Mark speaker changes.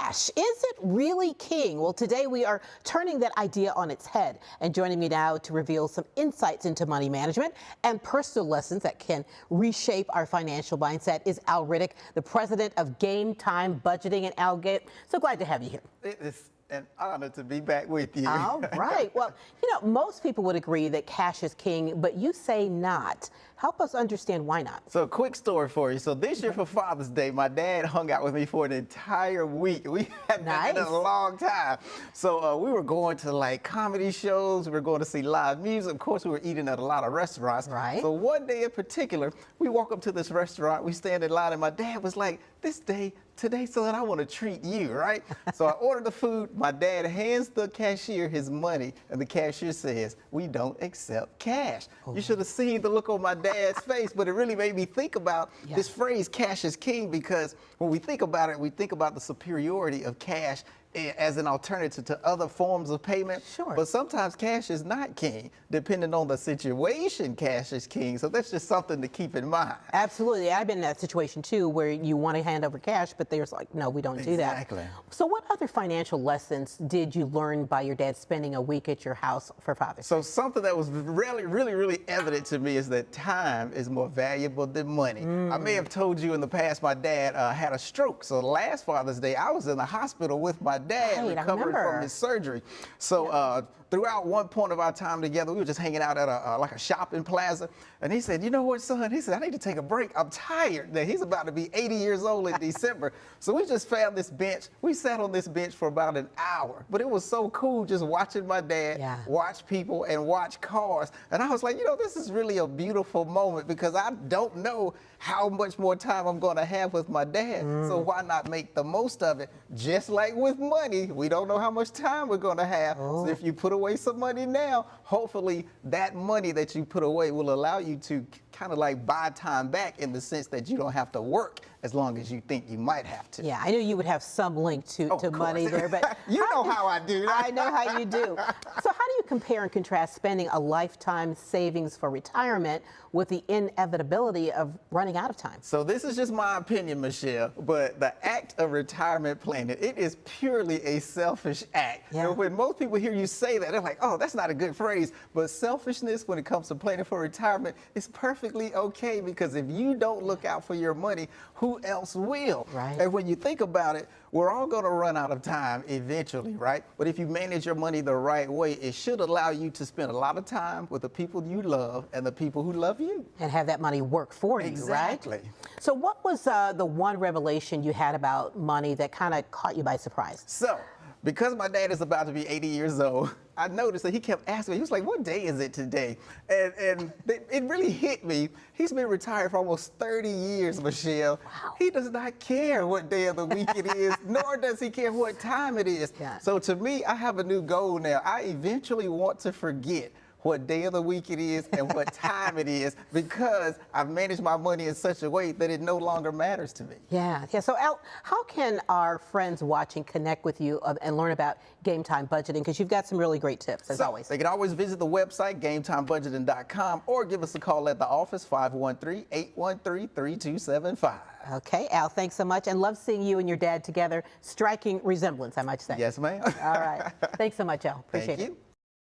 Speaker 1: Cash, is it really king? Well, today we are turning that idea on its head. And joining me now to reveal some insights into money management and personal lessons that can reshape our financial mindset is Al Riddick, the president of Game Time Budgeting. And Al, so glad to have you here.
Speaker 2: It is an honor to be back with you.
Speaker 1: All right. Well, you know, most people would agree that cash is king, but you say not. Help us understand why not.
Speaker 2: So a quick story for you. So this year for Father's Day, my dad hung out with me for an entire week. We haven't been in a long time. So we were going to like comedy shows. We were going to see live music. Of course, we were eating at a lot of restaurants.
Speaker 1: Right.
Speaker 2: So one day in particular, we walk up to this restaurant. We stand in line, and my dad was like, today, son, I want to treat you, right? So I ordered the food. My dad hands the cashier his money, and the cashier says, "We don't accept cash." Oh. You should have seen the look on my dad's face, but it really made me think about this phrase, cash is king, because when we think about it, we think about the superiority of cash as an alternative to other forms of payment.
Speaker 1: Sure.
Speaker 2: But sometimes cash is not king. Depending on the situation, cash is king. So that's just something to keep in mind.
Speaker 1: Absolutely. I've been in that situation too, where you want to hand over cash, but there's like, no, we don't do that.
Speaker 2: Exactly.
Speaker 1: So what other financial lessons did you learn by your dad spending a week at your house for Father's Day?
Speaker 2: So something that was really evident to me is that time is more valuable than money. I may have told you in the past, my dad had a stroke. So last Father's Day, I was in the hospital with my dad, recovering from his surgery. So throughout one point of our time together, we were just hanging out at like a shopping plaza. And he said, "You know what, son?" He said, "I need to take a break. I'm tired." Now, he's about to be 80 years old in December. So we just found this bench. We sat on this bench for about an hour. But it was so cool just watching my dad watch people and watch cars. And I was like, you know, this is really a beautiful moment, because I don't know how much more time I'm going to have with my dad. So why not make the most of it? Just like with money, we don't know how much time we're going to have. So if you put away some money now, hopefully that money that you put away will allow you to kind of like buy time back, in the sense that you don't have to work as long as you think you might have to.
Speaker 1: Yeah, I knew you would have some link to money there, but
Speaker 2: you know how I do.
Speaker 1: I know how you do. So how do you compare and contrast spending a lifetime savings for retirement with the inevitability of running out of time?
Speaker 2: So this is just my opinion, Michelle, but the act of retirement planning, it is purely a selfish act.
Speaker 1: Yeah.
Speaker 2: And when most people hear you say that, they're like, "Oh, that's not a good phrase." But selfishness, when it comes to planning for retirement, is perfectly okay, because if you don't look out for your money, who else will?
Speaker 1: Right.
Speaker 2: And when you think about it, we're all going to run out of time eventually, right? But if you manage your money the right way, it should allow you to spend a lot of time with the people you love and the people who love you.
Speaker 1: And have that money work for you,
Speaker 2: Exactly.
Speaker 1: right? So what was the one revelation you had about money that kind of caught you by surprise?
Speaker 2: So, because my dad is about to be 80 years old, I noticed that he kept asking me, he was like, "What day is it today?" And it really hit me. He's been retired for almost 30 years, Michelle.
Speaker 1: Wow.
Speaker 2: He does not care what day of the week it is, nor does he care what time it is.
Speaker 1: Yeah.
Speaker 2: So to me, I have a new goal now. I eventually want to forget what day of the week it is and what time it is, because I've managed my money in such a way that it no longer matters to me.
Speaker 1: Yeah. So Al, how can our friends watching connect with you and learn about Game Time Budgeting? Because you've got some really great tips, as always.
Speaker 2: They can always visit the website, gametimebudgeting.com, or give us a call at the office, 513-813-3275.
Speaker 1: Okay, Al, thanks so much, and love seeing you and your dad together. Striking resemblance, I might say.
Speaker 2: Yes, ma'am.
Speaker 1: All right. Thanks so much, Al. Appreciate it.
Speaker 2: Thank you.